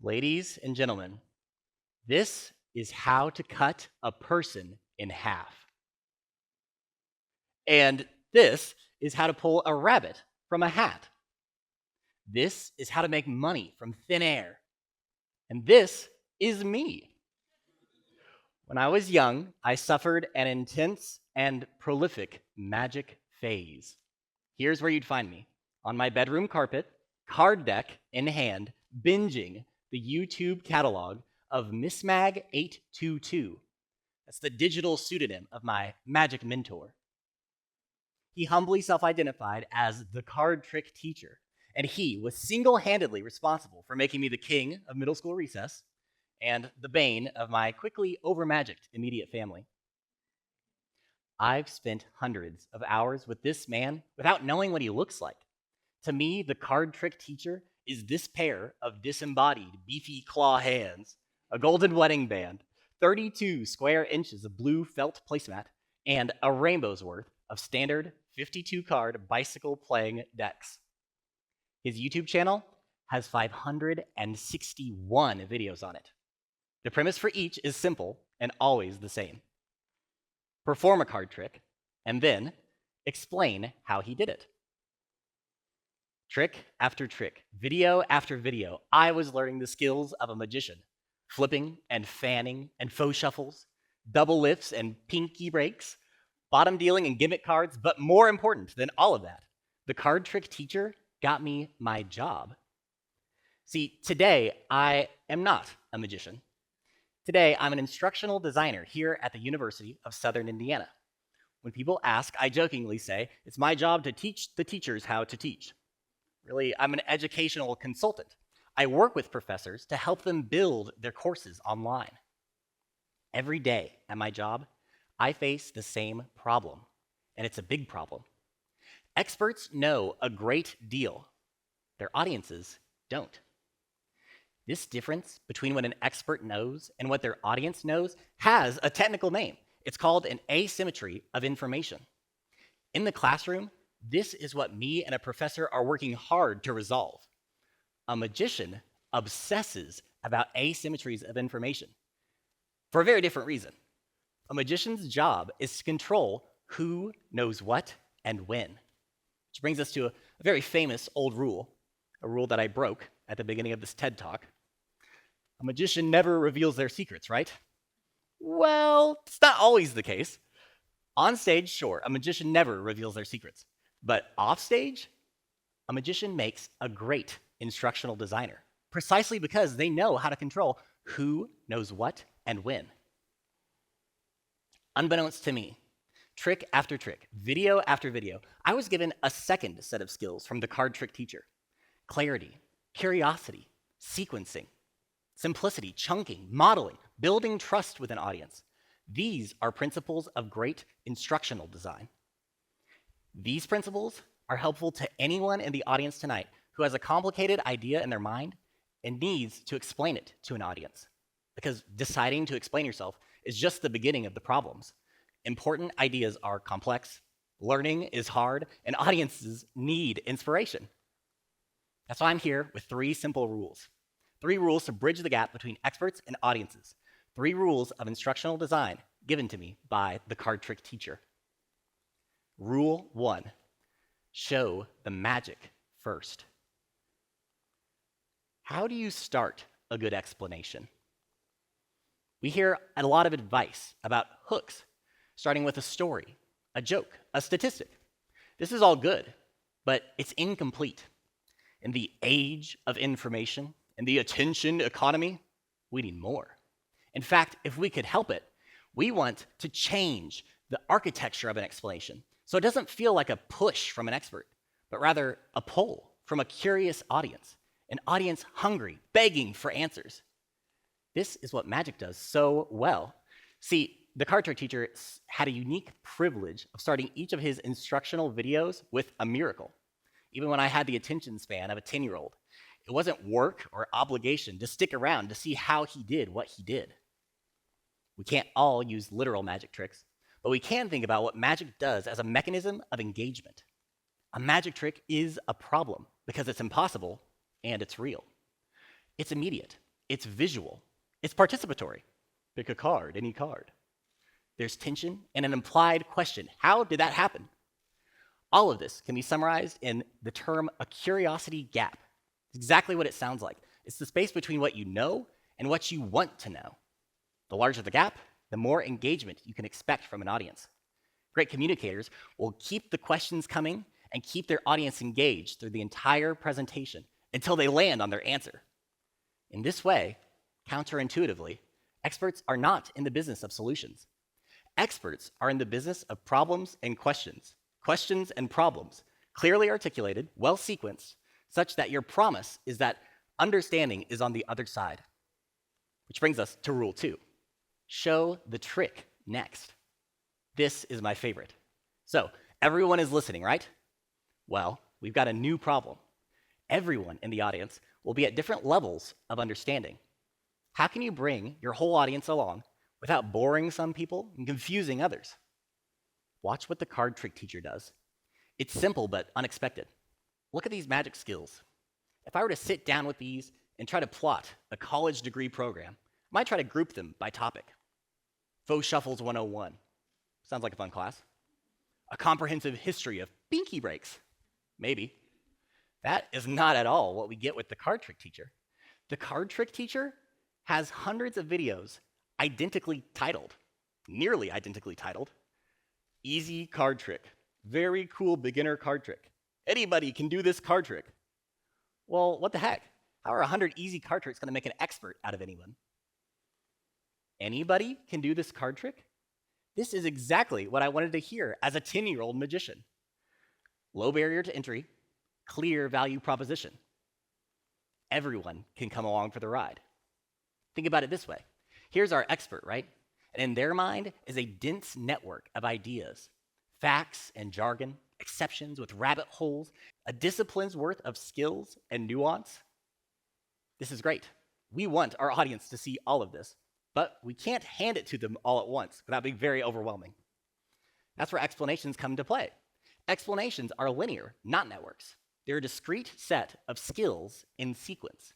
Ladies and gentlemen, this is how to cut a person in half. And this is how to pull a rabbit from a hat. This is how to make money from thin air. And this is me. When I was young, I suffered an intense and prolific magic phase. Here's where you'd find me on my bedroom carpet, card deck in hand, binging the YouTube catalog of Miss Mag 822. That's the digital pseudonym of my magic mentor. He humbly self-identified as the card trick teacher, and he was single-handedly responsible for making me the king of middle school recess and the bane of my quickly over-magicked immediate family. I've spent hundreds of hours with this man without knowing what he looks like. To me, the card trick teacher is this pair of disembodied, beefy claw hands, a golden wedding band, 32 square inches of blue felt placemat, and a rainbow's worth of standard 52-card bicycle playing decks. His YouTube channel has 561 videos on it. The premise for each is simple and always the same. Perform a card trick, and then explain how he did it. Trick after trick, video after video, I was learning the skills of a magician. Flipping and fanning and faux shuffles, double lifts and pinky breaks, bottom dealing and gimmick cards, but more important than all of that, the card trick teacher got me my job. See, today I am not a magician. Today I'm an instructional designer here at the University of Southern Indiana. When people ask, I jokingly say, it's my job to teach the teachers how to teach. Really, I'm an educational consultant. I work with professors to help them build their courses online. Every day at my job, I face the same problem, and it's a big problem. Experts know a great deal. Their audiences don't. This difference between what an expert knows and what their audience knows has a technical name. It's called an asymmetry of information. In the classroom, this is what me and a professor are working hard to resolve. A magician obsesses about asymmetries of information for a very different reason. A magician's job is to control who knows what and when. Which brings us to a very famous old rule, a rule that I broke at the beginning of this TED Talk. A magician never reveals their secrets, right? Well, it's not always the case. On stage, sure, a magician never reveals their secrets. But off stage, a magician makes a great instructional designer, precisely because they know how to control who knows what and when. Unbeknownst to me, trick after trick, video after video, I was given a second set of skills from the card trick teacher. Clarity, curiosity, sequencing, simplicity, chunking, modeling, building trust with an audience. These are principles of great instructional design. These principles are helpful to anyone in the audience tonight who has a complicated idea in their mind and needs to explain it to an audience. Because deciding to explain yourself is just the beginning of the problems. Important ideas are complex, learning is hard, and audiences need inspiration. That's why I'm here with 3 simple rules. 3 rules to bridge the gap between experts and audiences. 3 rules of instructional design given to me by the card trick teacher. Rule 1, show the magic first. How do you start a good explanation? We hear a lot of advice about hooks, starting with a story, a joke, a statistic. This is all good, but it's incomplete. In the age of information and the attention economy, we need more. In fact, if we could help it, we want to change the architecture of an explanation so it doesn't feel like a push from an expert, but rather a pull from a curious audience, an audience hungry, begging for answers. This is what magic does so well. See, the card trick teacher had a unique privilege of starting each of his instructional videos with a miracle. Even when I had the attention span of a 10-year-old, it wasn't work or obligation to stick around to see how he did what he did. We can't all use literal magic tricks, but we can think about what magic does as a mechanism of engagement. A magic trick is a problem because it's impossible and it's real. It's immediate. It's visual. It's participatory. Pick a card, any card. There's tension and an implied question. How did that happen? All of this can be summarized in the term a curiosity gap. It's exactly what it sounds like. It's the space between what you know and what you want to know. The larger the gap, the more engagement you can expect from an audience. Great communicators will keep the questions coming and keep their audience engaged through the entire presentation until they land on their answer. In this way, counterintuitively, experts are not in the business of solutions. Experts are in the business of problems and questions and problems, clearly articulated, well sequenced, such that your promise is that understanding is on the other side. Which brings us to rule 2. Show the trick next. This is my favorite. So, everyone is listening, right? Well, we've got a new problem. Everyone in the audience will be at different levels of understanding. How can you bring your whole audience along without boring some people and confusing others? Watch what the card trick teacher does. It's simple but unexpected. Look at these magic skills. If I were to sit down with these and try to plot a college degree program, I might try to group them by topic. Faux Shuffles 101. Sounds like a fun class. A comprehensive history of binky breaks. Maybe. That is not at all what we get with the card trick teacher. The card trick teacher has hundreds of videos identically titled, nearly identically titled, Easy Card Trick. Very cool beginner card trick. Anybody can do this card trick. Well, what the heck? How are 100 easy card tricks going to make an expert out of anyone? Anybody can do this card trick? This is exactly what I wanted to hear as a 10-year-old magician. Low barrier to entry, clear value proposition. Everyone can come along for the ride. Think about it this way. Here's our expert, right? And in their mind is a dense network of ideas, facts and jargon, exceptions with rabbit holes, a discipline's worth of skills and nuance. This is great. We want our audience to see all of this, but we can't hand it to them all at once without being very overwhelming. That's where explanations come into play. Explanations are linear, not networks. They're a discrete set of skills in sequence.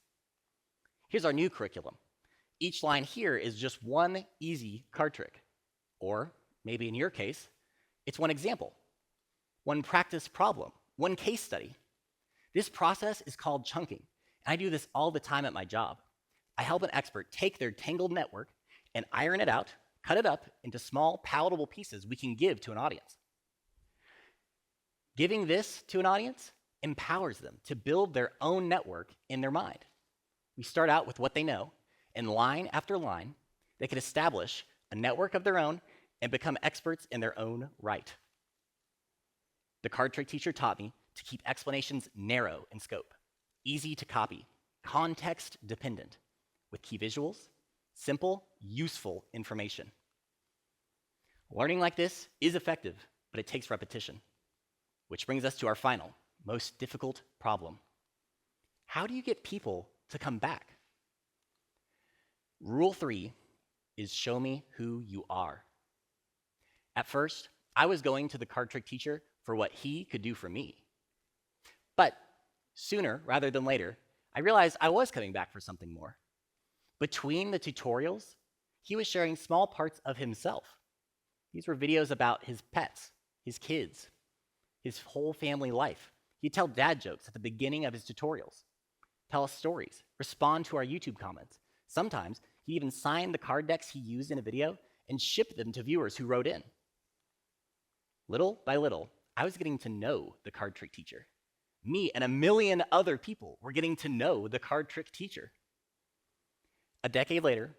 Here's our new curriculum. Each line here is just one easy card trick. Or maybe in your case, it's one example, one practice problem, one case study. This process is called chunking. And I do this all the time at my job. I help an expert take their tangled network and iron it out, cut it up into small, palatable pieces we can give to an audience. Giving this to an audience empowers them to build their own network in their mind. We start out with what they know, and line after line, they can establish a network of their own and become experts in their own right. The card trick teacher taught me to keep explanations narrow in scope, easy to copy, context dependent, with key visuals, simple, useful information. Learning like this is effective, but it takes repetition. Which brings us to our final, most difficult problem. How do you get people to come back? Rule 3 is show me who you are. At first, I was going to the card trick teacher for what he could do for me. But sooner rather than later, I realized I was coming back for something more. Between the tutorials, he was sharing small parts of himself. These were videos about his pets, his kids, his whole family life. He'd tell dad jokes at the beginning of his tutorials, tell us stories, respond to our YouTube comments. Sometimes he even signed the card decks he used in a video and shipped them to viewers who wrote in. Little by little, I was getting to know the card trick teacher. Me and a million other people were getting to know the card trick teacher. A decade later,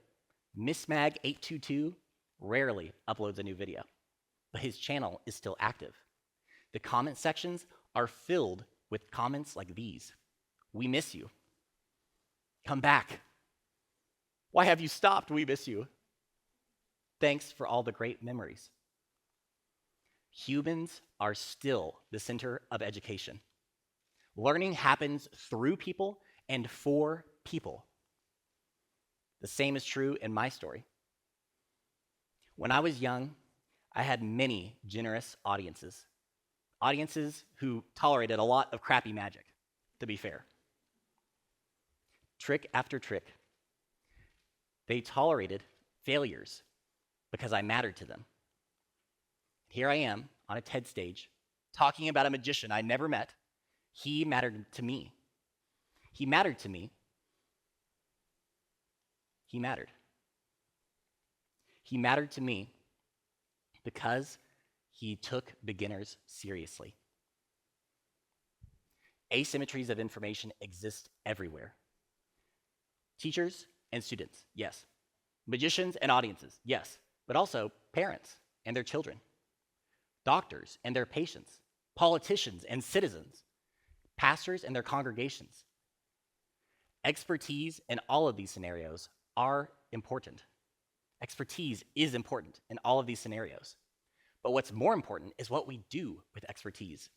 Miss Mag 822 rarely uploads a new video, but his channel is still active. The comment sections are filled with comments like these. We miss you. Come back. Why have you stopped? We miss you. Thanks for all the great memories. Humans are still the center of education. Learning happens through people and for people. The same is true in my story. When I was young, I had many generous audiences. Audiences who tolerated a lot of crappy magic, to be fair. Trick after trick, They tolerated failures because I mattered to them. Here I am on a TED stage talking about a magician I never met. He mattered to me. He mattered to me. He mattered. He mattered to me because he took beginners seriously. Asymmetries of information exist everywhere. Teachers and students, yes. Magicians and audiences, yes. But also parents and their children. Doctors and their patients. Politicians and citizens. Pastors and their congregations. Expertise in all of these scenarios are important. Expertise is important in all of these scenarios. But what's more important is what we do with expertise.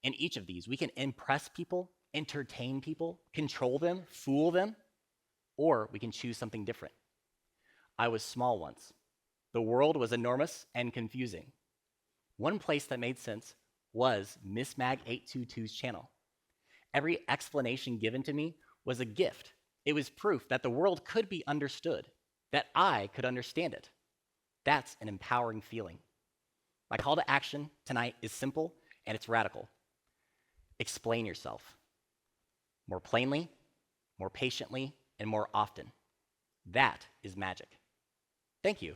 In each of these, we can impress people, entertain people, control them, fool them, or we can choose something different. I was small once. The world was enormous and confusing. One place that made sense was Miss Mag 822's channel. Every explanation given to me was a gift. It was proof that the world could be understood, that I could understand it. That's an empowering feeling. My call to action tonight is simple and it's radical. Explain yourself more plainly, more patiently, and more often. That is magic. Thank you.